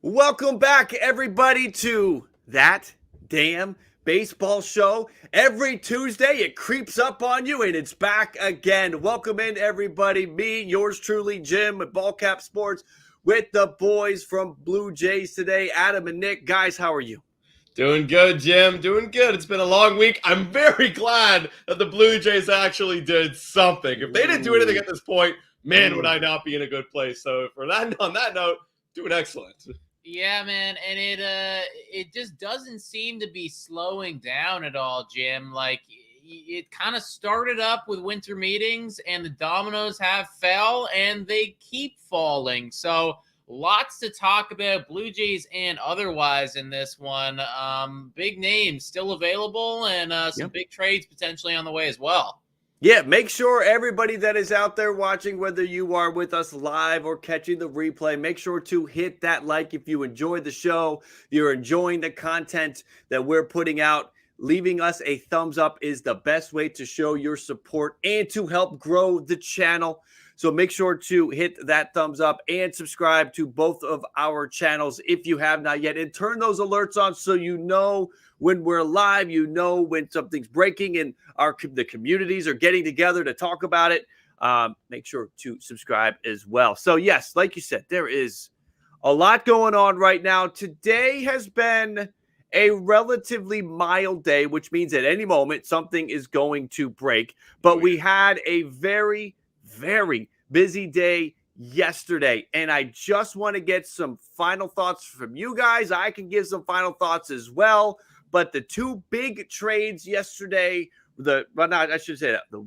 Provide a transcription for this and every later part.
Welcome back, everybody, to That Damn Baseball Show. Every Tuesday, it creeps up on you, and it's back again. Welcome in, everybody. Me, yours truly, Jim, at BALLCAP Sports, with the boys from Blue Jays today, Adam and Nick. Guys, how are you? Doing good, Jim. Doing good. It's been a long week. I'm very glad that the Blue Jays actually did something. If they didn't do anything at this point, man, would I not be in a good place. So for that, on that note, doing excellent. Yeah, man, and it just doesn't seem to be slowing down at all, Jim. Like it kind of started up with winter meetings, and the dominoes have fell, and they keep falling. So lots to talk about, Blue Jays and otherwise in this one. Big names still available, and some big trades potentially on the way as well. Yeah, make sure everybody that is out there watching, whether you are with us live or catching the replay, make sure to hit that like if you enjoy the show, you're enjoying the content that we're putting out. Leaving us a thumbs up is the best way to show your support and to help grow the channel. So make sure to hit that thumbs up and subscribe to both of our channels if you have not yet. And turn those alerts on so you know when we're live, you know when something's breaking and the communities are getting together to talk about it. Make sure to subscribe as well. So yes, like you said, there is a lot going on right now. Today has been a relatively mild day, which means at any moment something is going to break. But we had a very busy day yesterday, and I just want to get some final thoughts from you guys. I can give some final thoughts as well, but the two big trades yesterday, the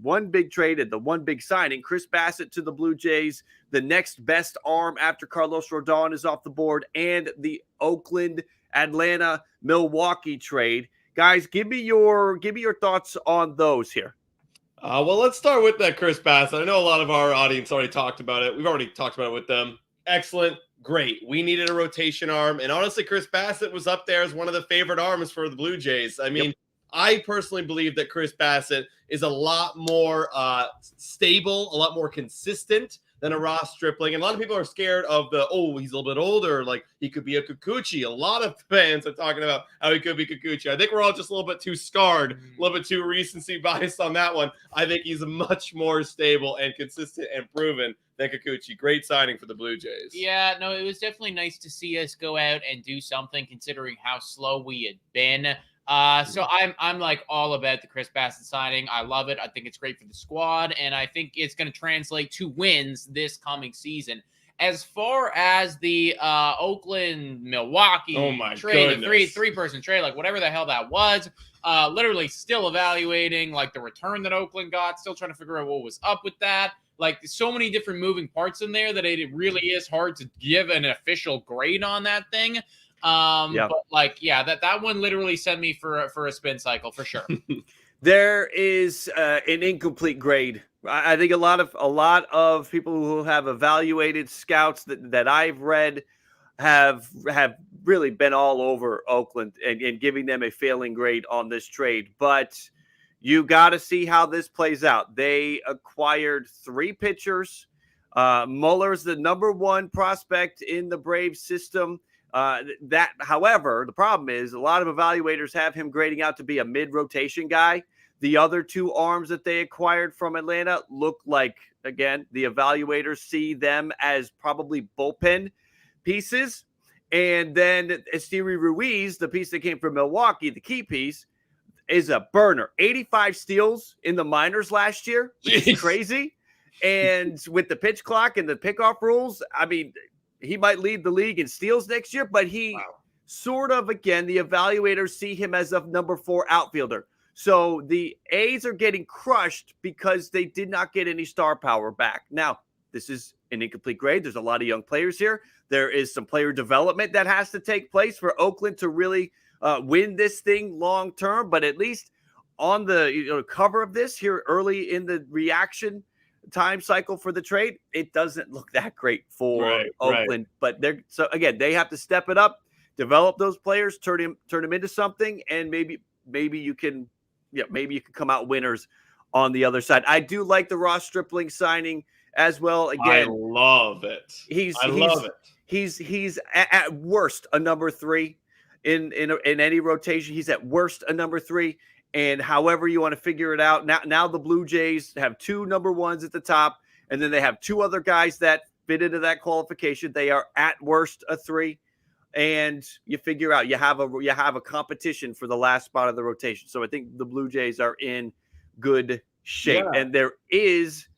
one big trade and the one big signing, Chris Bassitt to the Blue Jays, the next best arm after Carlos Rodon is off the board, and the Oakland, Atlanta, Milwaukee trade. Guys, give me your thoughts on those here. Well, let's start with that Chris Bassitt. I know a lot of our audience already talked about it. We've already talked about it with them. Excellent. Great. We needed a rotation arm. And honestly, Chris Bassitt was up there as one of the favorite arms for the Blue Jays. I mean, I personally believe that Chris Bassitt is a lot more stable, a lot more consistent than a Ross Stripling. And a lot of people are scared of he's a little bit older, like he could be a Kikuchi. A lot of fans are talking about how he could be Kikuchi. I think we're all just a little bit too scarred, a little bit too recency biased on that one. I think he's much more stable and consistent and proven than Kikuchi. Great signing for the Blue Jays. Yeah, no, it was definitely nice to see us go out and do something considering how slow we had been. So I'm like all about the Chris Bassitt signing. I love it. I think it's great for the squad, and I think it's going to translate to wins this coming season. As far as the Oakland Milwaukee trade, the three-person trade, like whatever the hell that was, literally still evaluating like the return that Oakland got, still trying to figure out what was up with that. Like so many different moving parts in there that it really is hard to give an official grade on that thing. But like, yeah, that one literally sent me for a spin cycle for sure. There is an incomplete grade. I think a lot of people who have evaluated scouts that I've read have really been all over Oakland and giving them a failing grade on this trade. But you got to see how this plays out. They acquired 3 pitchers. Muller's the number 1 prospect in the Braves system. However, the problem is a lot of evaluators have him grading out to be a mid-rotation guy. The other 2 arms that they acquired from Atlanta look like, again, the evaluators see them as probably bullpen pieces. And then Esteury Ruiz, the piece that came from Milwaukee, the key piece, is a burner. 85 steals in the minors last year. It's crazy. And with the pitch clock and the pickoff rules, I mean, he might lead the league in steals next year, but he sort of, again, the evaluators see him as a number 4 outfielder. So the A's are getting crushed because they did not get any star power back. Now, this is an incomplete grade. There's a lot of young players here. There is some player development that has to take place for Oakland to really win this thing long term. But at least on the cover of this here early in the reaction time cycle for the trade, it doesn't look that great for Oakland. But they have to step it up, develop those players, turn them into something, and maybe you can come out winners on the other side. I do like the Ross Stripling signing as well. I Again, love it. I love it. He's at worst a number 3 in any rotation. He's at worst a number 3. And however you want to figure it out, now the Blue Jays have 2 number 1s at the top, and then they have 2 other guys that fit into that qualification. They are at worst a 3, and you figure out you have a competition for the last spot of the rotation. So I think the Blue Jays are in good shape, and there is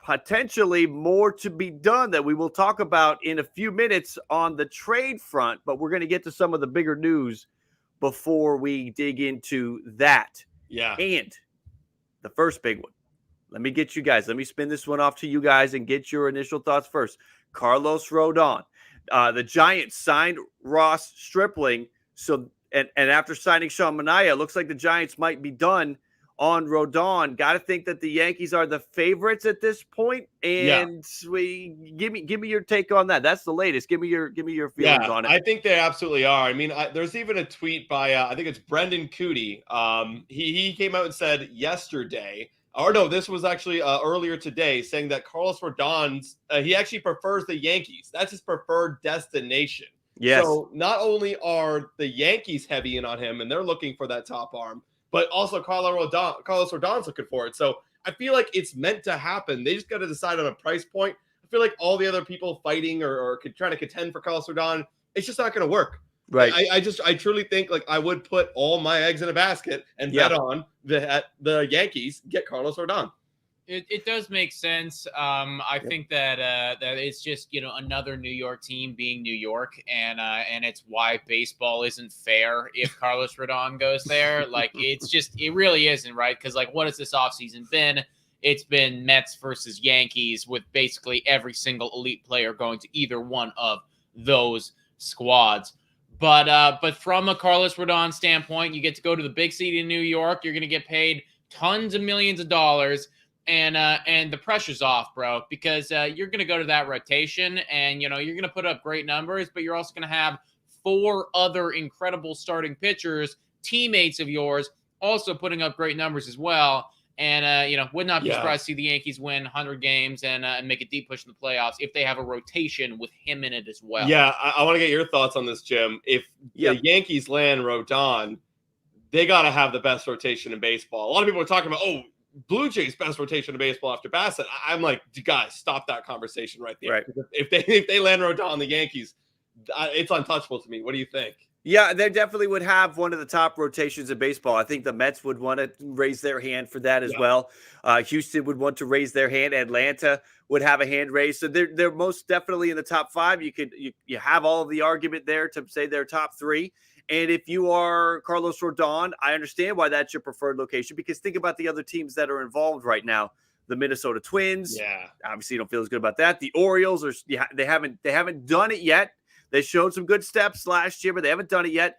potentially more to be done that we will talk about in a few minutes on the trade front. But we're going to get to some of the bigger news before we dig into that. Yeah. And the first big one. Let me spin this one off to you guys and get your initial thoughts first. Carlos Rodon. The Giants signed Ross Stripling. So and after signing Sean Manaea, it looks like the Giants might be done on Rodon. Got to think that the Yankees are the favorites at this point. And give me your take on that. That's the latest. Give me your feelings on it. I think they absolutely are. I mean, there's even a tweet by I think it's Brendan Cootie. He came out and said yesterday, or no, this was actually earlier today, saying that Carlos Rodon's he actually prefers the Yankees. That's his preferred destination. Yes. So not only are the Yankees heavy in on him and they're looking for that top arm, but also Carlos Rodon's looking for it. So I feel like it's meant to happen. They just got to decide on a price point. I feel like all the other people fighting or trying to contend for Carlos Rodon, it's just not going to work. Right. I truly think like I would put all my eggs in a basket and bet on the Yankees get Carlos Rodon. It does make sense. I think that that it's just another New York team being New York, and it's why baseball isn't fair if Carlos Rodon goes there. Like it really isn't, right? Because like what has this offseason been? It's been Mets versus Yankees with basically every single elite player going to either one of those squads. But from a Carlos Rodon standpoint, you get to go to the big city in New York. You're going to get paid tons of millions of dollars. And the pressure's off, bro, because you're going to go to that rotation and, you're going to put up great numbers, but you're also going to have 4 other incredible starting pitchers, teammates of yours, also putting up great numbers as well. And, would not be surprised to see the Yankees win 100 games and make a deep push in the playoffs if they have a rotation with him in it as well. Yeah, I want to get your thoughts on this, Jim. If the Yankees land Rodon, they got to have the best rotation in baseball. A lot of people are talking about, Blue Jays best rotation of baseball after Bassitt. I'm like, guys, stop that conversation right there. Right. If they land Rodon, the Yankees, it's untouchable to me. What do you think? Yeah, they definitely would have one of the top rotations in baseball. I think the Mets would want to raise their hand for that as well. Houston would want to raise their hand. Atlanta would have a hand raised. So they're most definitely in the top 5. You have all of the argument there to say they're top 3. And if you are Carlos Rodon, I understand why that's your preferred location, because think about the other teams that are involved right now. The Minnesota Twins. Yeah. Obviously, you don't feel as good about that. The Orioles they haven't done it yet. They showed some good steps last year, but they haven't done it yet.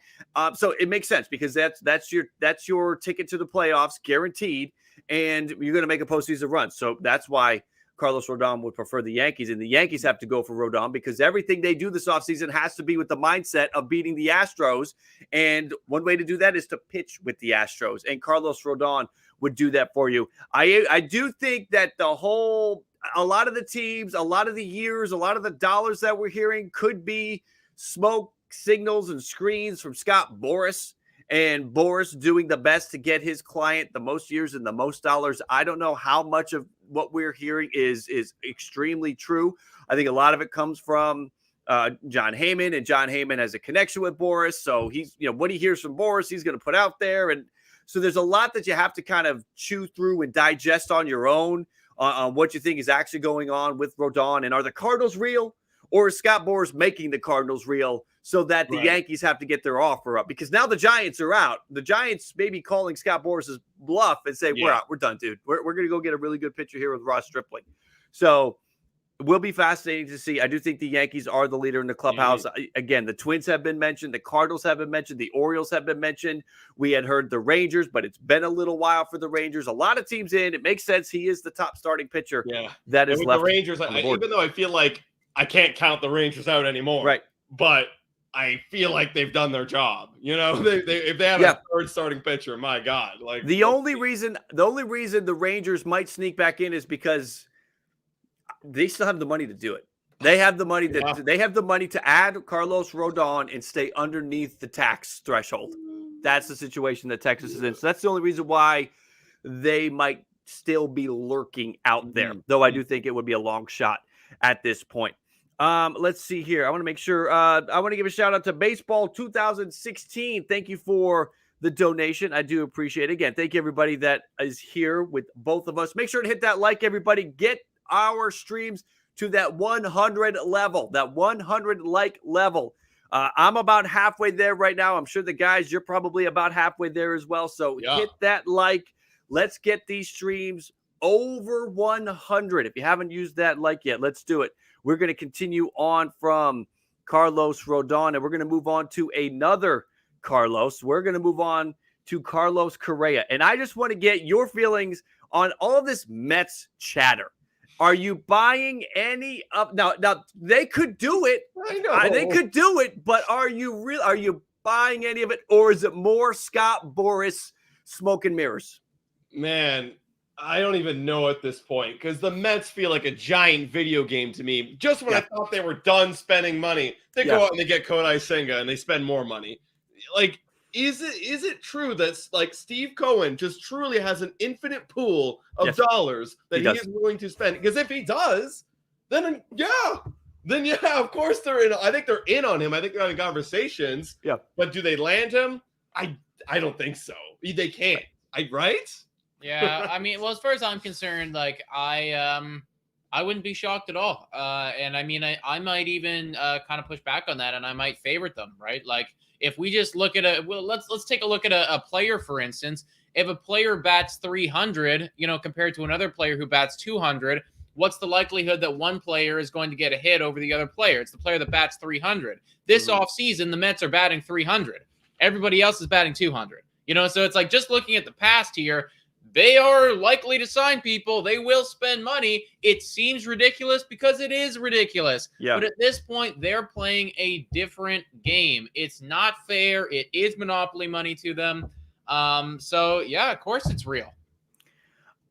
So it makes sense because that's your ticket to the playoffs, guaranteed, and you're going to make a postseason run. So that's why Carlos Rodon would prefer the Yankees, and the Yankees have to go for Rodon because everything they do this offseason has to be with the mindset of beating the Astros, and one way to do that is to pitch with the Astros, and Carlos Rodon would do that for you. I do think that a lot of the teams, a lot of the years, a lot of the dollars that we're hearing could be smoke signals and screens from Scott Boras, and Boras doing the best to get his client the most years and the most dollars. I don't know how much of what we're hearing is extremely true. I think a lot of it comes from John Heyman, and John Heyman has a connection with Boras. So he's, what he hears from Boras, he's going to put out there. And so there's a lot that you have to kind of chew through and digest on your own on what you think is actually going on with Rodon. And are the Cardinals real, or is Scott Boras making the Cardinals real so that the Yankees have to get their offer up? Because now the Giants are out. The Giants may be calling Scott Boras' bluff and say, we're out. We're done, dude. We're going to go get a really good pitcher here with Ross Stripling. So it will be fascinating to see. I do think the Yankees are the leader in the clubhouse. Again, the Twins have been mentioned. The Cardinals have been mentioned. The Orioles have been mentioned. We had heard the Rangers, but it's been a little while for the Rangers. A lot of teams in. It makes sense. He is the top starting pitcher. That is left. The Rangers, even though I feel like I can't count the Rangers out anymore. Right. But I feel like they've done their job. If they have a third starting pitcher, my God. Like the only reason the Rangers might sneak back in is because they still have the money to do it. They have the money to add Carlos Rodon and stay underneath the tax threshold. That's the situation that Texas is in. So that's the only reason why they might still be lurking out there. Though I do think it would be a long shot at this point. Let's see here. I want to make sure. I want to give a shout out to Baseball 2016. Thank you for the donation. I do appreciate it. Again, thank you everybody that is here with both of us. Make sure to hit that like, everybody. Get our streams to that 100 level, that 100 like level. I'm about halfway there right now. I'm sure the guys, you're probably about halfway there as well. So hit that like. Let's get these streams over 100. If you haven't used that like yet, let's do it. We're going to continue on from Carlos Rodon, and we're going to move on to another Carlos. We're going to move on to Carlos Correa. And I just want to get your feelings on all of this Mets chatter. Are you buying any up? Now they could do it. I know. They could do it, but are you buying any of it, or is it more Scott Boras smoke and mirrors? Man, I don't even know at this point, because the Mets feel like a giant video game to me. Just when I thought they were done spending money, they go out and they get Kodai Senga and they spend more money. Like, is it true that like Steve Cohen just truly has an infinite pool of dollars that he is willing to spend? Because if he does, then of course they're in. I think they're in on him. I think they're having conversations. Yeah. But do they land him? I don't think so. They can't. Right? Yeah. I mean, well, as far as I'm concerned, like I wouldn't be shocked at all. And I mean, I might even kind of push back on that, and I might favorite them, right? Like, if we just look at let's take a look at a player, for instance. If a player bats 300, compared to another player who bats 200, what's the likelihood that one player is going to get a hit over the other player? It's the player that bats 300. This offseason, the Mets are batting 300. Everybody else is batting 200. So it's like, just looking at the past here, they are likely to sign people. They will spend money. It seems ridiculous because it is ridiculous. Yeah. But at this point, they're playing a different game. It's not fair. It is monopoly money to them. So, yeah, of course it's real.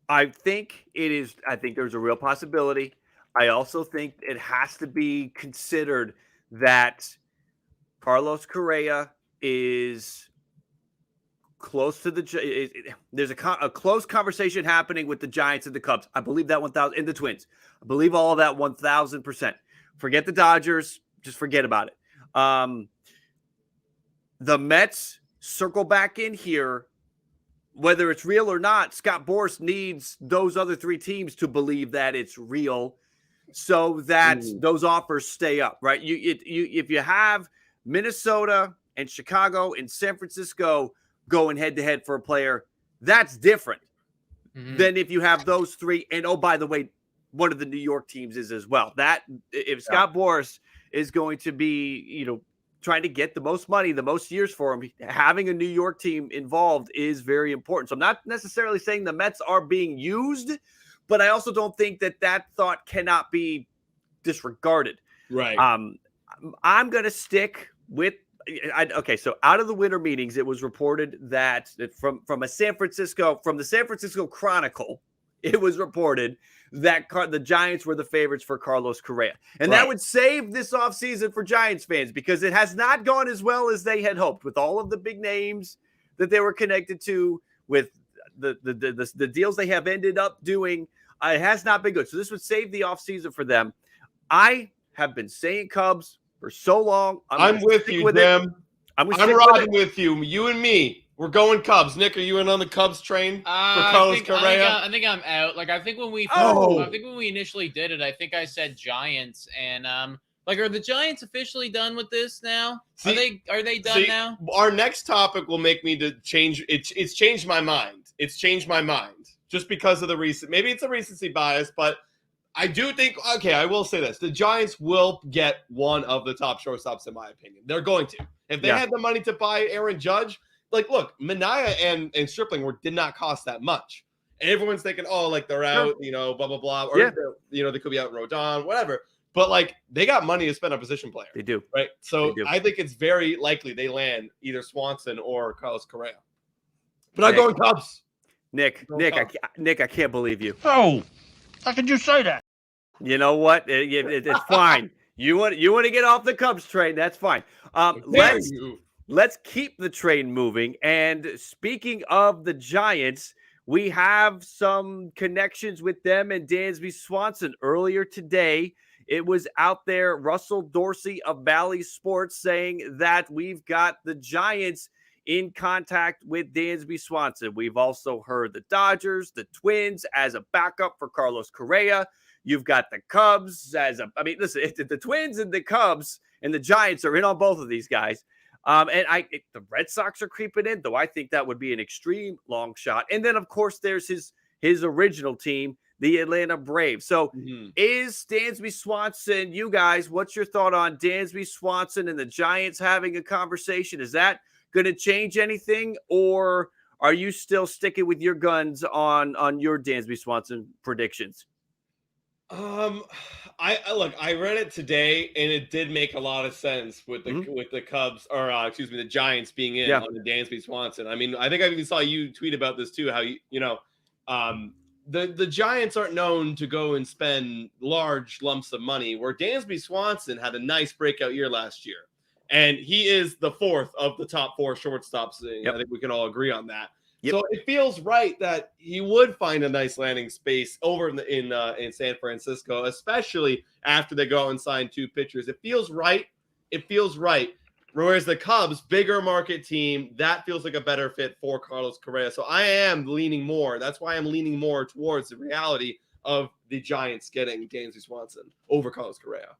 I think it is. I think there's a real possibility. I also think it has to be considered that Carlos Correa is close to there's a close conversation happening with the Giants and the Cubs. I believe that 1,000 in the Twins. I believe all of that 1,000%. Forget the Dodgers. Just forget about it. The Mets circle back in here. Whether it's real or not, Scott Boras needs those other three teams to believe that it's real so that those offers stay up, right? If you have Minnesota and Chicago and San Francisco going head-to-head for a player, that's different than if you have those three. And, oh, by the way, one of the New York teams is as well. That if Scott Boras is going to be, trying to get the most money, the most years for him, having a New York team involved is very important. So I'm not necessarily saying the Mets are being used, but I also don't think that thought cannot be disregarded. Right. I'm going to stick with so out of the winter meetings, it was reported that from the San Francisco Chronicle, it was reported that the Giants were the favorites for Carlos Correa. And that would save this offseason for Giants fans, because it has not gone as well as they had hoped with all of the big names that they were connected to, with the deals they have ended up doing. It has not been good. So this would save the offseason for them. I have been saying Cubs for so long. I'm with you, Dem. I'm riding with you. You and me. We're going Cubs. Nick, are you in on the Cubs train for Carlos Correa? I think I'm out. Like, I think when we initially did it, I think I said Giants, and are the Giants officially done with this now? Are they done now? Our next topic will make me to change. It's changed my mind. It's changed my mind just because of the recent. Maybe it's a recency bias, but I do think. Okay, I will say this: the Giants will get one of the top shortstops, in my opinion. They're going to. If they had the money to buy Aaron Judge. Like, look, Minaya and Stripling did not cost that much. And everyone's thinking, they're out, blah, blah, blah. Or, they could be out in Rodon, whatever. But, they got money to spend on position player. They do. Right? So, I think it's very likely they land either Swanson or Carlos Correa. But I'm going Cubs. Nick, I can't believe you. Oh, how could you say that? You know what? It's fine. You want to get off the Cubs train? That's fine. Let's keep the train moving. And speaking of the Giants, we have some connections with them and Dansby Swanson. Earlier today, it was out there, Russell Dorsey of Bally Sports saying that we've got the Giants in contact with Dansby Swanson. We've also heard the Dodgers, the Twins as a backup for Carlos Correa. You've got the Cubs listen, the Twins and the Cubs and the Giants are in on both of these guys. The Red Sox are creeping in, though I think that would be an extreme long shot. And then, of course, there's his original team, the Atlanta Braves. So is Dansby Swanson, you guys, what's your thought on Dansby Swanson and the Giants having a conversation? Is that going to change anything, or are you still sticking with your guns on your Dansby Swanson predictions? I read it today and it did make a lot of sense with the Cubs or the Giants being in on the Dansby Swanson. I mean, I think I even saw you tweet about this too, how the Giants aren't known to go and spend large lumps of money, where Dansby Swanson had a nice breakout year last year. And he is the fourth of the top four shortstops. I think we can all agree on that. Yep. So it feels right that he would find a nice landing space over in San Francisco, especially after they go out and sign two pitchers. It feels right. Whereas the Cubs, bigger market team, that feels like a better fit for Carlos Correa. So I am leaning more. That's why I'm leaning more towards the reality of the Giants getting Dansby Swanson over Carlos Correa.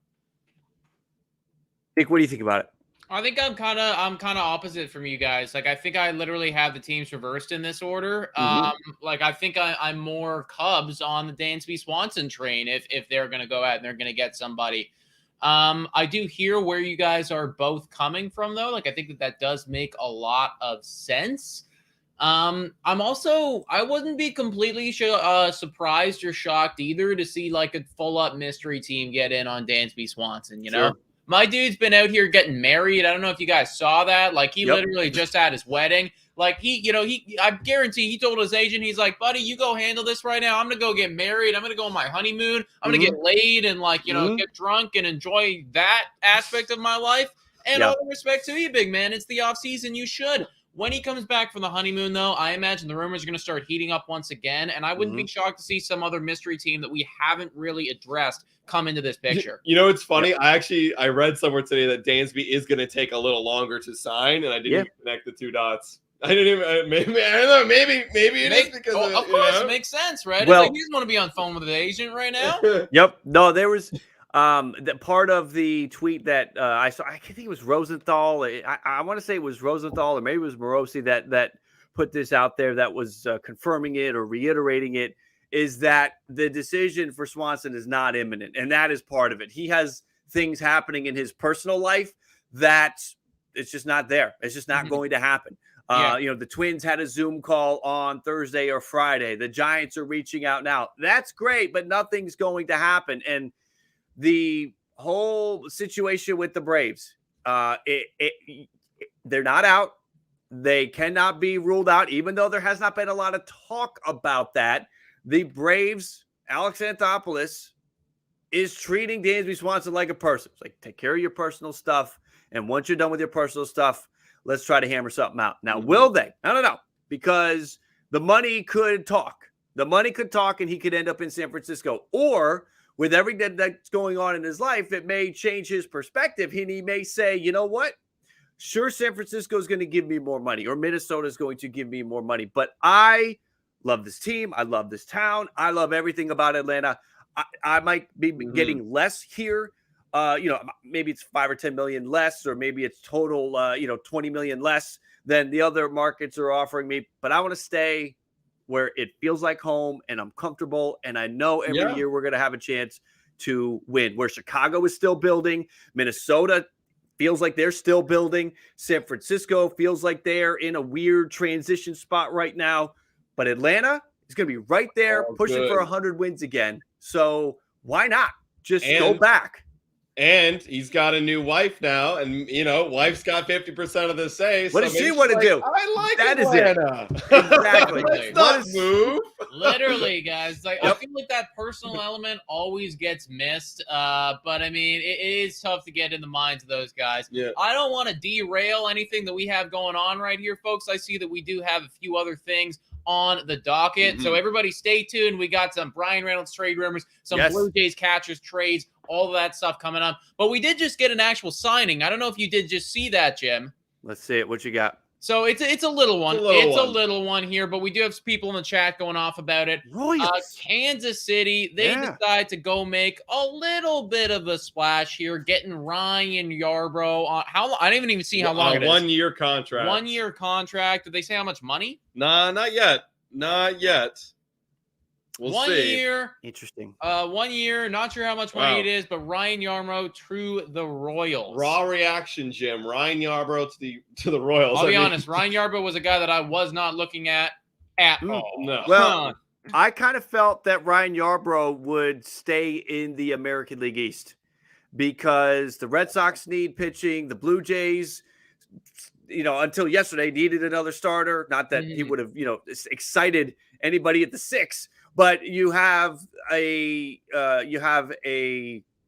Nick, what do you think about it? I think I'm kind of opposite from you guys. Like, I think I literally have the teams reversed in this order. I think I'm more Cubs on the Dansby Swanson train if they're going to go out and they're going to get somebody. I do hear where you guys are both coming from, though. Like, I think that does make a lot of sense. I wouldn't be completely surprised or shocked either to see like a full up mystery team get in on Dansby Swanson, you know? My dude's been out here getting married. I don't know if you guys saw that. Like, he literally just had his wedding. Like, I guarantee he told his agent, he's like, buddy, you go handle this right now. I'm going to go get married. I'm going to go on my honeymoon. I'm going to get laid and, get drunk and enjoy that aspect of my life. And all the respect to you, big man. It's the off season. You should. When he comes back from the honeymoon, though, I imagine the rumors are going to start heating up once again. And I wouldn't be shocked to see some other mystery team that we haven't really addressed come into this picture. You know, it's funny. I read somewhere today that Dansby is going to take a little longer to sign, and I didn't connect the two dots. I didn't even. Maybe I don't know. Maybe it is because of course it makes sense, right? Well, it's like he doesn't want to be on the phone with the agent right now. No, there was that part of the tweet that I saw. I think it was Rosenthal. I want to say it was Rosenthal, or maybe it was Morosi that put this out there. That was confirming it or reiterating it. Is that the decision for Swanson is not imminent, and that is part of it. He has things happening in his personal life that it's just not there. It's just not going to happen. The Twins had a Zoom call on Thursday or Friday. The Giants are reaching out now. That's great, but nothing's going to happen. And the whole situation with the Braves, they're not out. They cannot be ruled out, even though there has not been a lot of talk about that. The Braves, Alex Anthopoulos, is treating Dansby Swanson like a person. It's like, take care of your personal stuff. And once you're done with your personal stuff, let's try to hammer something out. Now, will they? I don't know, because the money could talk. The money could talk, and he could end up in San Francisco. Or with everything that's going on in his life, it may change his perspective, and he may say, you know what? Sure, San Francisco is going to give me more money, or Minnesota is going to give me more money, but I love this team. I love this town. I love everything about Atlanta. I might be getting less here. Maybe it's 5 or 10 million less, or maybe it's total, 20 million less than the other markets are offering me. But I want to stay where it feels like home and I'm comfortable. And I know every year we're going to have a chance to win. Where Chicago is still building, Minnesota feels like they're still building. San Francisco feels like they're in a weird transition spot right now. But Atlanta is going to be right there pushing for 100 wins again. So why not just go back? And he's got a new wife now, and wife's got 50% of the say. What does she want to do? I like that Atlanta. Is it. Exactly. Let's not move. Literally, guys. Like I feel like that personal element always gets missed. But I mean, it is tough to get in the minds of those guys. Yeah. I don't want to derail anything that we have going on right here, folks. I see that we do have a few other things on the docket. So everybody stay tuned. We got some Bryan Reynolds trade rumors, some Blue Jays catchers trades, all of that stuff coming up. But we did just get an actual signing. I don't know if you did just see that, Jim. Let's see it. What you got? So it's a little one. It's a little one here, but we do have people in the chat going off about it. Kansas City, they decide to go make a little bit of a splash here, getting Ryan Yarbrough on I didn't even see how long it is. 1 year contract. 1 year contract. Did they say how much money? Nah, not yet. Not yet. We'll see. 1 year. Interesting. 1 year. Not sure how much money it is, but Ryan Yarbrough to the Royals. Raw reaction, Jim. Ryan Yarbrough to the Royals. I'll be honest. Ryan Yarbrough was a guy that I was not looking at all. No. Well, I kind of felt that Ryan Yarbrough would stay in the American League East because the Red Sox need pitching. The Blue Jays, until yesterday needed another starter. Not that he would have, excited anybody at the six. But you have a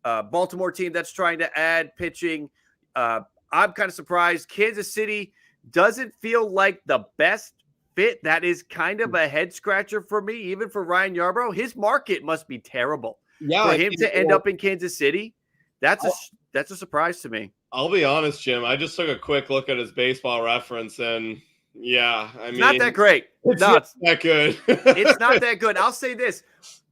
Baltimore team that's trying to add pitching. I'm kind of surprised. Kansas City doesn't feel like the best fit. That is kind of a head scratcher for me, even for Ryan Yarbrough. His market must be terrible. Yeah, for him to end up in Kansas City, that's a surprise to me. I'll be honest, Jim. I just took a quick look at his baseball reference and. Yeah, I mean, not that great. It's not that good. It's not that good. I'll say this.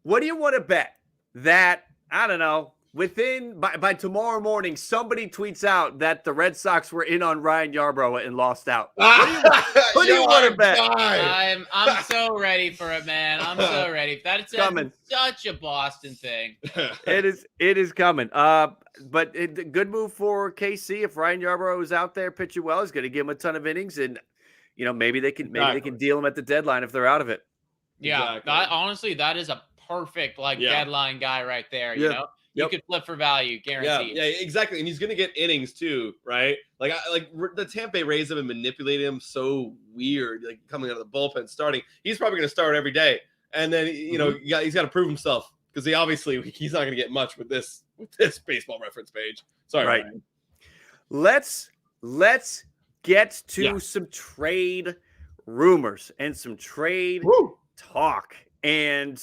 What do you want to bet that, I don't know, by tomorrow morning, somebody tweets out that the Red Sox were in on Ryan Yarbrough and lost out? What do you want to bet? I'm so ready for it, man. I'm so ready. That's coming. Such a Boston thing. It is coming. But good move for KC. If Ryan Yarbrough is out there pitching well, he's going to give him a ton of innings, and maybe they can deal him at the deadline if they're out of it. Yeah, honestly, that is a perfect deadline guy right there. You know, you could flip for value, guaranteed. Yeah, exactly. And he's going to get innings too, right? Like the Tampa Bay Rays have been manipulating him so weird, like coming out of the bullpen, starting. He's probably going to start every day, and then he's got to prove himself because he's not going to get much with this baseball reference page. Sorry, right. Ryan. Let's get to some trade rumors and some trade talk. And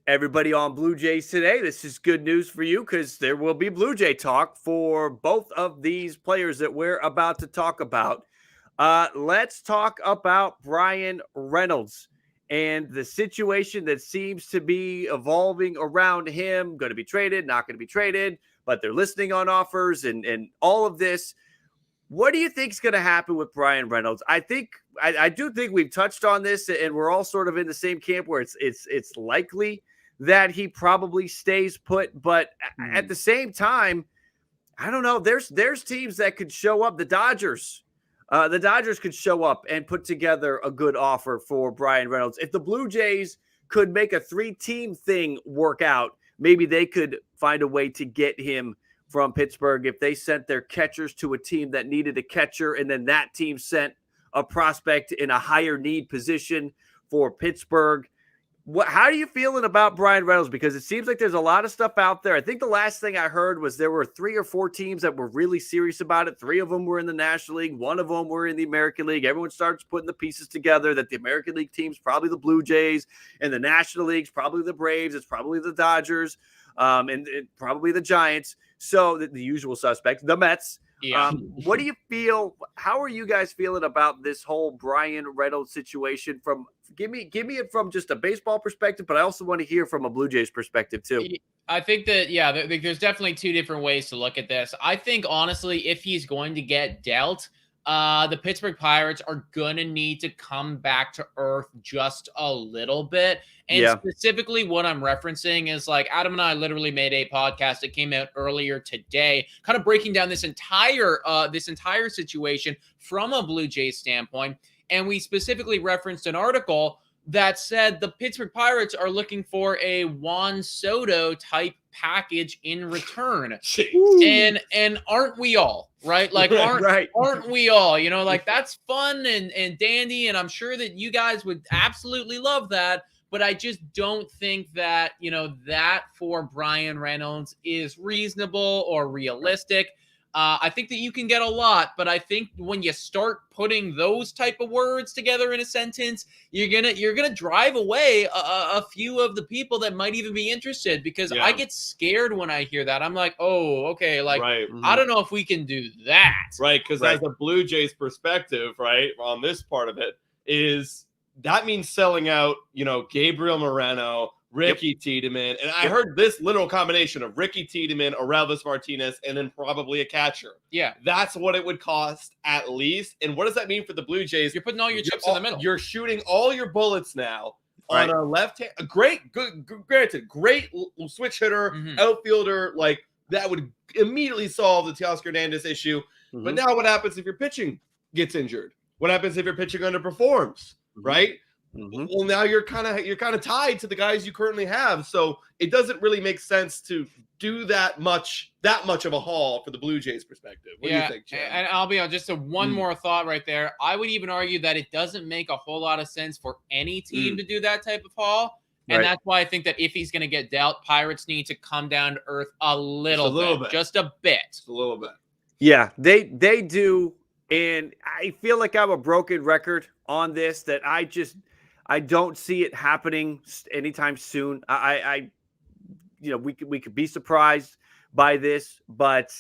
everybody on Blue Jays today, this is good news for you because there will be Blue Jay talk for both of these players that we're about to talk about. Let's talk about Bryan Reynolds and the situation that seems to be evolving around him. Going to be traded, not going to be traded, but they're listening on offers and all of this. What do you think is going to happen with Bryan Reynolds? I do think we've touched on this, and we're all sort of in the same camp where it's likely that he probably stays put. But at the same time, I don't know. There's teams that could show up. The Dodgers could show up and put together a good offer for Bryan Reynolds. If the Blue Jays could make a 3-team thing work out, maybe they could find a way to get him from Pittsburgh. If they sent their catchers to a team that needed a catcher, and then that team sent a prospect in a higher need position for Pittsburgh. How are you feeling about Bryan Reynolds? Because it seems like there's a lot of stuff out there. I think the last thing I heard was there were 3 or 4 teams that were really serious about it. 3 of them were in the National League. 1 of them were in the American League. Everyone starts putting the pieces together that the American League team's probably the Blue Jays, and the National League's probably the Braves. It's probably the Dodgers, and probably the Giants. So the usual suspects, the Mets. Yeah. What do you feel? How are you guys feeling about this whole Bryan Reynolds situation? Give me it from just a baseball perspective, but I also want to hear from a Blue Jays perspective too. I think that there's definitely 2 different ways to look at this. I think honestly, if he's going to get dealt, the Pittsburgh Pirates are going to need to come back to earth just a little bit. And specifically what I'm referencing is Adam and I literally made a podcast that came out earlier today, kind of breaking down this entire situation from a Blue Jays standpoint. And we specifically referenced an article That said, the Pittsburgh Pirates are looking for a Juan Soto type package in return. And aren't we all, right? Like aren't we all? You know, like that's fun and dandy, and I'm sure that you guys would absolutely love that. But I just don't think that, you know, that for Bryan Reynolds is reasonable or realistic. I think that you can get a lot, but I think when you start putting those type of words together in a sentence, you're gonna drive away a few of the people that might even be interested, because I get scared when I hear that. I'm like, oh, okay, like I don't know if we can do that. Right, because as a Blue Jays perspective, right, on this part of it, is that means selling out, you know, Gabriel Moreno, Ricky Tiedemann, and I heard this literal combination of Ricky Tiedemann, Aurelvis Martinez, and then probably a catcher. Yeah. That's what it would cost at least. And what does that mean for the Blue Jays? You're putting all your chips in the middle. You're shooting all your bullets now on a left hand. A great switch hitter, outfielder, like that would immediately solve the Teoscar Hernandez issue. But now what happens if your pitching gets injured? What happens if your pitching underperforms? Right? Well, now you're kind of tied to the guys you currently have, so it doesn't really make sense to do that much of a haul for the Blue Jays perspective. What do you think, Jim? And I'll be honest, just one more thought right there. I would even argue that it doesn't make a whole lot of sense for any team to do that type of haul. And that's why I think that if he's going to get dealt, Pirates need to come down to earth a little bit. Just a bit. Yeah, they do. And I feel like I'm a broken record on this, that I don't see it happening anytime soon. I you know, we could be surprised by this, but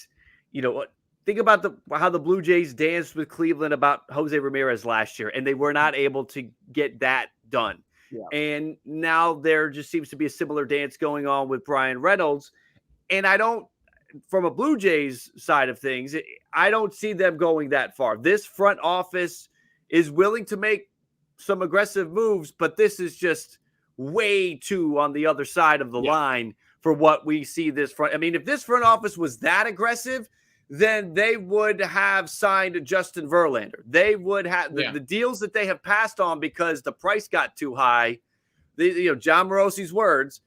you know, think about how the Blue Jays danced with Cleveland about Jose Ramirez last year, and they were not able to get that done. And now there just seems to be a similar dance going on with Bryan Reynolds. And from a Blue Jays side of things, I don't see them going that far. This front office is willing to make some aggressive moves, but this is just way too on the other side of the line for what we see this front. I mean, if this front office was that aggressive, then they would have signed Justin Verlander. They would have the deals that they have passed on because the price got too high. John Morosi's words.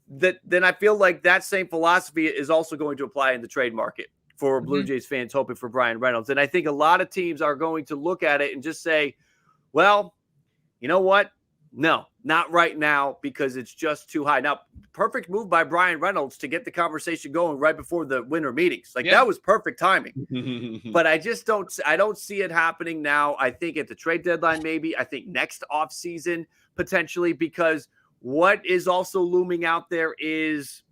Then I feel like that same philosophy is also going to apply in the trade market for Blue Jays fans hoping for Bryan Reynolds. And I think a lot of teams are going to look at it and just say, well, you know what? No, not right now, because it's just too high. Now, perfect move by Bryan Reynolds to get the conversation going right before the winter meetings. That was perfect timing. But I don't see it happening now. I think at the trade deadline, maybe. I think next offseason, potentially, because what is also looming out there is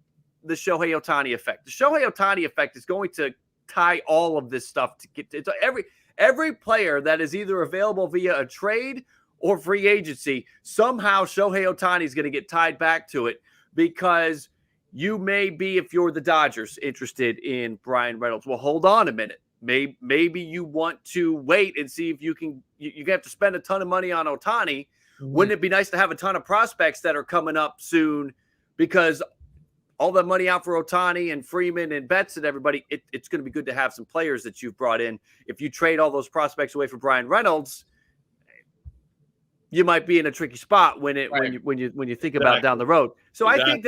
the Shohei Ohtani effect. The Shohei Ohtani effect is going to tie all of this stuff to get to every player that is either available via a trade or free agency. Somehow Shohei Ohtani is going to get tied back to it, because you may be, if you're the Dodgers, interested in Bryan Reynolds. Well, hold on a minute. Maybe you want to wait and see if you can. You have to spend a ton of money on Ohtani. Wouldn't it be nice to have a ton of prospects that are coming up soon? Because all that money out for Ohtani and Freeman and Betts and everybody, it's going to be good to have some players that you've brought in. If you trade all those prospects away for Bryan Reynolds, you might be in a tricky spot when you think about down the road. So I think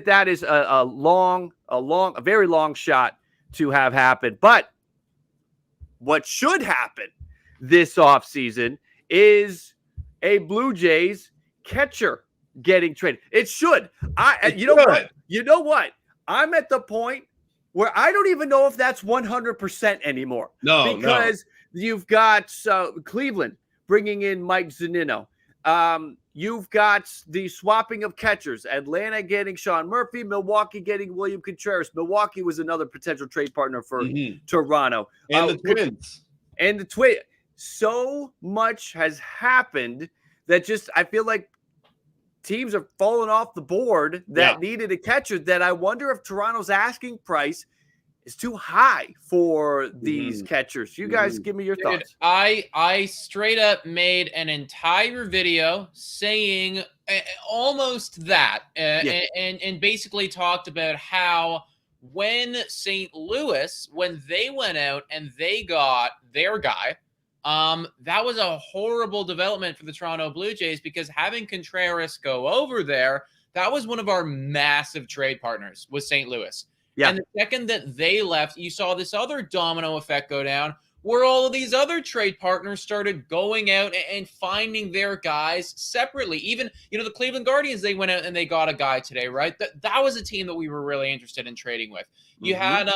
that is a very long shot to have happen. But what should happen this offseason is a Blue Jays catcher getting traded. It should. You know what? I'm at the point where I don't even know if that's 100% anymore. Because you've got Cleveland bringing in Mike Zunino. You've got the swapping of catchers. Atlanta getting Sean Murphy. Milwaukee getting William Contreras. Milwaukee was another potential trade partner for Toronto. And the Twins. So much has happened that I feel like teams are falling off the board that needed a catcher, that I wonder if Toronto's asking price is too high for these catchers. You guys give me your thoughts. I straight up made an entire video saying almost that and basically talked about how when St. Louis, when they went out and they got their guy, That was a horrible development for the Toronto Blue Jays because having Contreras go over there, that was one of our massive trade partners with St. Louis. Yeah. And the second that they left, you saw this other domino effect go down where all of these other trade partners started going out and finding their guys separately. Even, the Cleveland Guardians, they went out and they got a guy today, right? That was a team that we were really interested in trading with. You had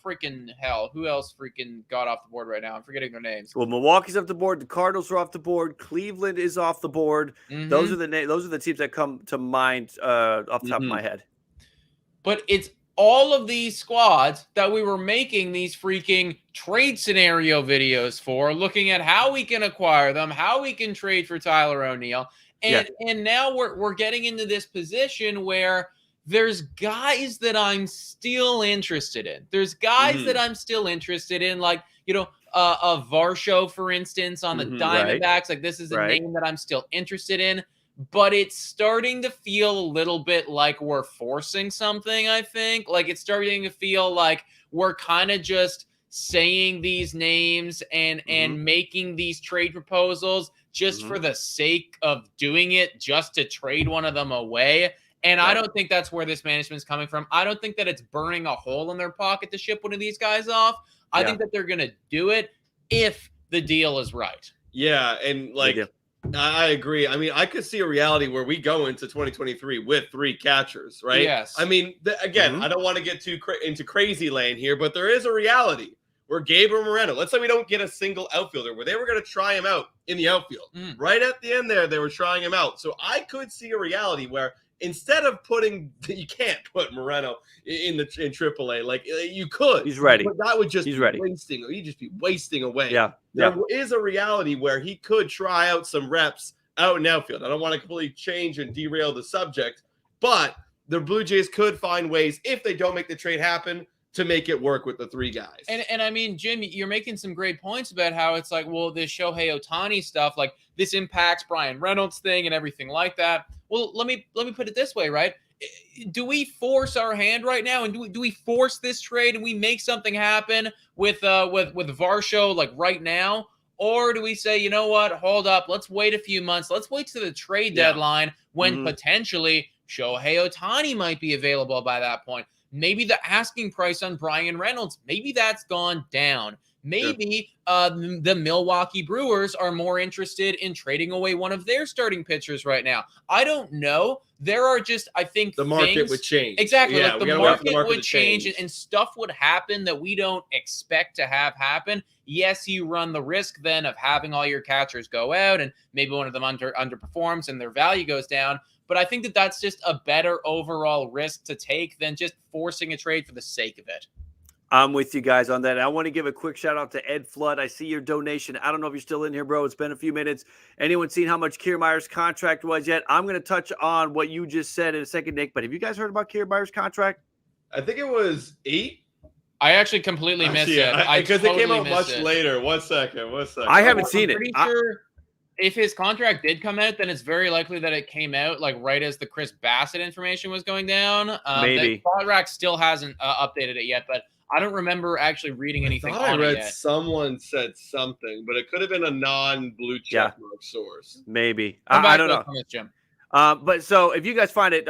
freaking hell. Who else freaking got off the board right now? I'm forgetting their names. Well, Milwaukee's off the board. The Cardinals are off the board. Cleveland is off the board. Those are the teams that come to mind off the top of my head. But it's all of these squads that we were making these freaking trade scenario videos for, looking at how we can acquire them, how we can trade for Tyler O'Neill. And now we're getting into this position where there's guys that I'm still interested in. There's guys that I'm still interested in, like, a Varsho, for instance, on the Diamondbacks. Right. Like, this is a name that I'm still interested in. But it's starting to feel a little bit like we're forcing something, I think. Like, it's starting to feel like we're kind of just saying these names and making these trade proposals just for the sake of doing it, just to trade one of them away. And I don't think that's where this management's coming from. I don't think that it's burning a hole in their pocket to ship one of these guys off. I think that they're going to do it if the deal is right. Yeah, and I agree. I mean, I could see a reality where we go into 2023 with 3 catchers, right? Yes. I mean, again, I don't want to get too into crazy lane here, but there is a reality where Gabriel Moreno, let's say we don't get a single outfielder, where they were going to try him out in the outfield. Right at the end there, they were trying him out. So I could see a reality where instead of you can't put Moreno in AAA. Like, you could. He's ready. But that would just He's be ready. wasting. He'd just be wasting away. Yeah. There is a reality where he could try out some reps out in outfield. I don't want to completely change and derail the subject, but the Blue Jays could find ways, if they don't make the trade happen, to make it work with the 3 guys. And I mean, Jim, you're making some great points about how it's like, well, this Shohei Ohtani stuff, like, this impacts Bryan Reynolds thing and everything like that. Well, let me put it this way, right? Do we force our hand right now, and do we force this trade and we make something happen with Varsho, like, right now? Or do we say, you know what, hold up, let's wait a few months. Let's wait to the trade deadline when potentially Shohei Ohtani might be available by that point. Maybe the asking price on Bryan Reynolds, maybe that's gone down. Maybe the Milwaukee Brewers are more interested in trading away one of their starting pitchers right now. I don't know. There are just, I think, the market would change. Exactly. Yeah, like the market would change and stuff would happen that we don't expect to have happen. Yes, you run the risk then of having all your catchers go out and maybe one of them underperforms and their value goes down. But I think that that's just a better overall risk to take than just forcing a trade for the sake of it. I'm with you guys on that. I want to give a quick shout out to Ed Flood. I see your donation. I don't know if you're still in here, bro. It's been a few minutes. Anyone seen how much Kiermaier's contract was yet? I'm going to touch on what you just said in a second, Nick. But have you guys heard about Kiermaier's contract? I think it was 8. I actually completely missed it. Because it came out much later. One second. I haven't seen it. I'm pretty sure if his contract did come out, then it's very likely that it came out like right as the Chris Bassitt information was going down. Maybe. Spotrac still hasn't updated it yet, but I don't remember actually reading anything on it yet. I read someone said something, but it could have been a non-blue check mark source. Maybe. I don't know. Jim. But so if you guys find it,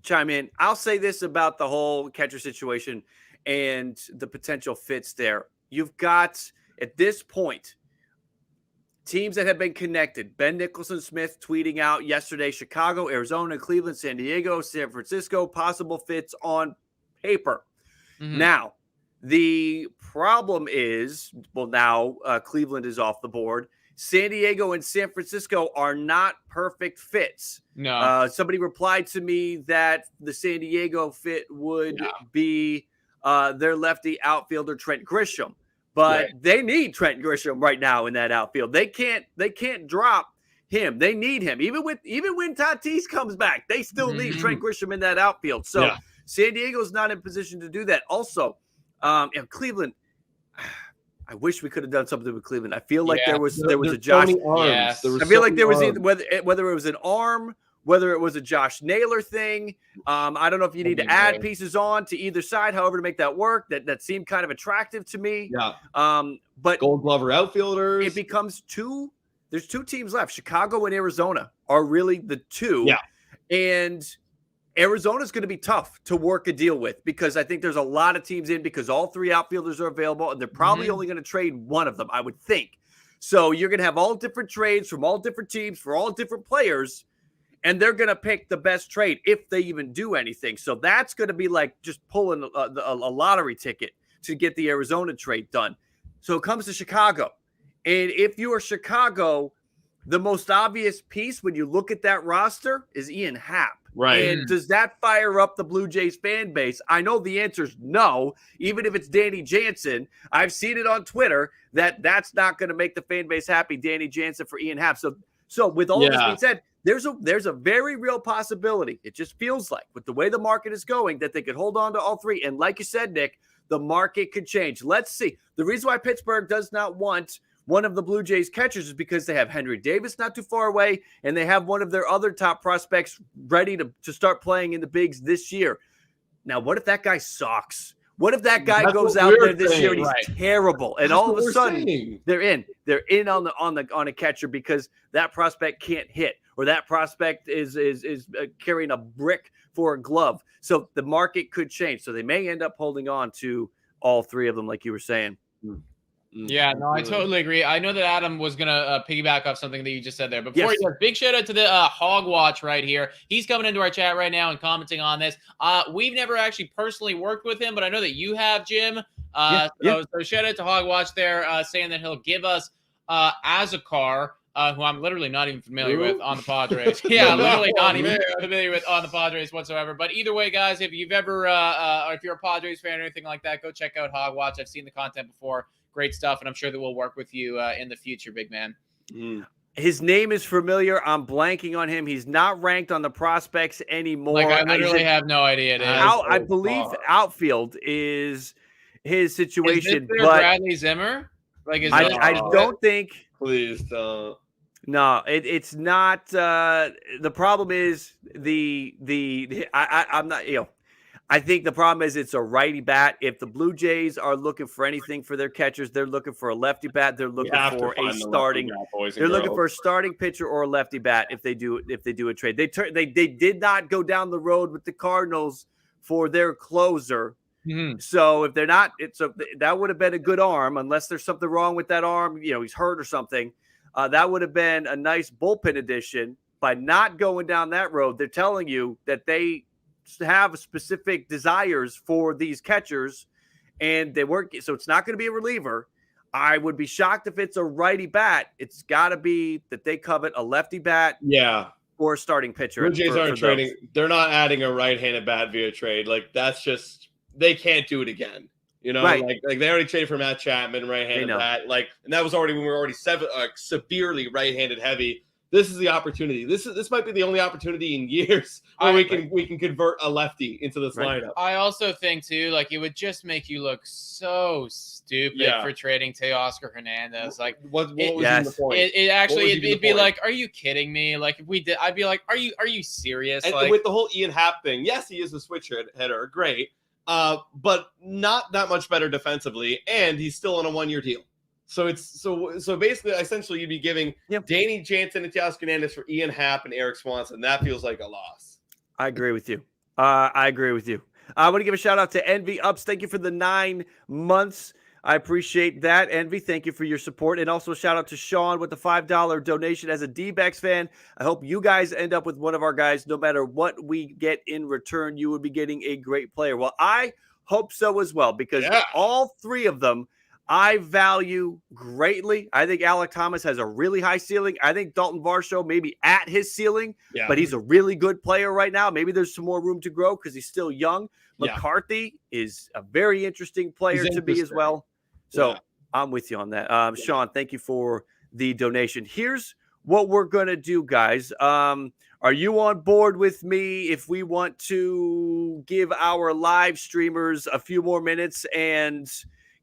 chime in. I'll say this about the whole catcher situation and the potential fits there. You've got, at this point, teams that have been connected. Ben Nicholson-Smith tweeting out yesterday, Chicago, Arizona, Cleveland, San Diego, San Francisco, possible fits on paper. Now, the problem is, now Cleveland is off the board. San Diego and San Francisco are not perfect fits. No. Somebody replied to me that the San Diego fit would be their lefty outfielder, Trent Grisham. But they need Trent Grisham right now in that outfield. They can't drop him. They need him. Even when Tatis comes back, they still need Trent Grisham in that outfield. So San Diego's not in position to do that. Also, Cleveland, I wish we could have done something with Cleveland. I feel like there was a Josh. I feel like there was either, whether it was an arm whether it was a Josh Naylor thing. I don't know if you need to add pieces on to either side, however, to make that work. That seemed kind of attractive to me. Yeah. But Gold Glover outfielders. It becomes there's two teams left. Chicago and Arizona are really the two. Yeah. And Arizona's going to be tough to work a deal with because I think there's a lot of teams in because all three outfielders are available, and they're probably only going to trade one of them, I would think. So you're going to have all different trades from all different teams for all different players, and they're going to pick the best trade if they even do anything. So that's going to be like just pulling a lottery ticket to get the Arizona trade done. So it comes to Chicago. And if you are Chicago, the most obvious piece when you look at that roster is Ian Happ. Right. And does that fire up the Blue Jays fan base? I know the answer is no, even if it's Danny Jansen. I've seen it on Twitter that's not going to make the fan base happy, Danny Jansen for Ian Happ. So with all this being said, there's a very real possibility. It just feels like with the way the market is going that they could hold on to all three. And like you said, Nick, the market could change. Let's see. The reason why Pittsburgh does not want one of the Blue Jays catchers is because they have Henry Davis not too far away, and they have one of their other top prospects ready to start playing in the bigs this year. Now, what if that guy sucks? What if that guy goes out there this year and he's terrible, and all of a sudden they're in on a catcher because that prospect can't hit, or that prospect is carrying a brick for a glove. So the market could change. So they may end up holding on to all three of them, like you were saying. Yeah, no, I totally agree. I know that Adam was going to piggyback off something that you just said there. But before he does, big shout out to the Hog Watch right here. He's coming into our chat right now and commenting on this. We've never actually personally worked with him, but I know that you have, Jim. So shout out to Hog Watch there, saying that he'll give us Azakar, who I'm literally not even familiar with on the Padres. Yeah, literally not even familiar with on the Padres whatsoever. But either way, guys, if you've ever, or if you're a Padres fan or anything like that, go check out Hog Watch. I've seen the content before. Great stuff, and I'm sure that we'll work with you in the future, big man. His name is familiar. I'm blanking on him. He's not ranked on the prospects anymore. Like, I literally have no idea. I believe outfield is his situation. Is this but Bradley Zimmer? Like, I don't think. Please don't. No, it's not. The problem is I'm not. I think the problem is it's a righty bat. If the Blue Jays are looking for anything for their catchers, they're looking for a lefty bat. They're looking for a starting. They're looking for a starting pitcher or a lefty bat. If they do a trade, they did not go down the road with the Cardinals for their closer. So if they're not, that would have been a good arm, unless there's something wrong with that arm. He's hurt or something. That would have been a nice bullpen addition. By not going down that road, they're telling you that they have specific desires for these catchers, and they work. So it's not going to be a reliever. I would be shocked if it's a righty bat. It's got to be that they covet a lefty bat, or a starting pitcher. Blue Jays aren't trading. They're not adding a right-handed bat via trade. Like, that's just, they can't do it again. Right. Like they already traded for Matt Chapman, right-handed bat. Like, and that was already when we were already severely right-handed heavy. This is the opportunity. This might be the only opportunity in years where we can convert a lefty into this lineup. I also think too, like, it would just make you look so stupid for trading Teoscar Hernandez. Like, what was the point? It'd be like, are you kidding me? Like, if we did, I'd be like, are you serious? And like, with the whole Ian Happ thing, yes, he is a switch hitter, great, but not that much better defensively, and he's still on a 1-year deal. So it's so basically, essentially, you'd be giving Danny Jansen and Teoscar Hernandez for Ian Happ and Eric Swanson. That feels like a loss. I agree with you. I want to give a shout out to Envy Ups. Thank you for the 9 months. I appreciate that, Envy. Thank you for your support. And also shout out to Sean with the $5 donation. As a D-backs fan, I hope you guys end up with one of our guys. No matter what we get in return, you would be getting a great player. Well, I hope so as well, because all three of them I value greatly. I think Alek Thomas has a really high ceiling. I think Dalton Varsho maybe at his ceiling, but he's a really good player right now. Maybe there's some more room to grow because he's still young. McCarthy is a very interesting player to me as well. So I'm with you on that. Sean, thank you for the donation. Here's what we're going to do, guys. Are you on board with me if we want to give our live streamers a few more minutes and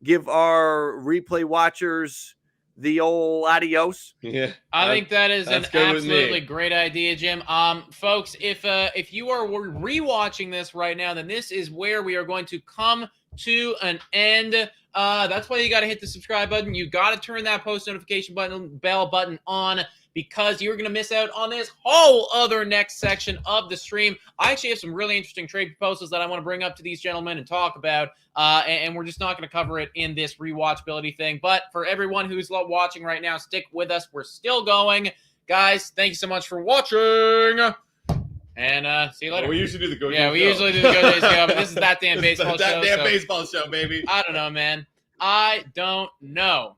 give our replay watchers the old adios? Yeah, I think that is an that's good with me. absolutely great idea, Jim. Folks, if you are rewatching this right now, then this is where we are going to come to an end. That's why you got to hit the subscribe button. You got to turn that post notification bell button on, because you're going to miss out on this whole other next section of the stream. I actually have some really interesting trade proposals that I want to bring up to these gentlemen and talk about, and we're just not going to cover it in this rewatchability thing. But for everyone who's watching right now, stick with us. We're still going. Guys, thank you so much for watching, and see you later. We usually do the Go Jays Yeah, we Go. usually do the Go Jays Go, but this is That Damn Baseball Show. That damn so baseball show, baby. I don't know, man. I don't know.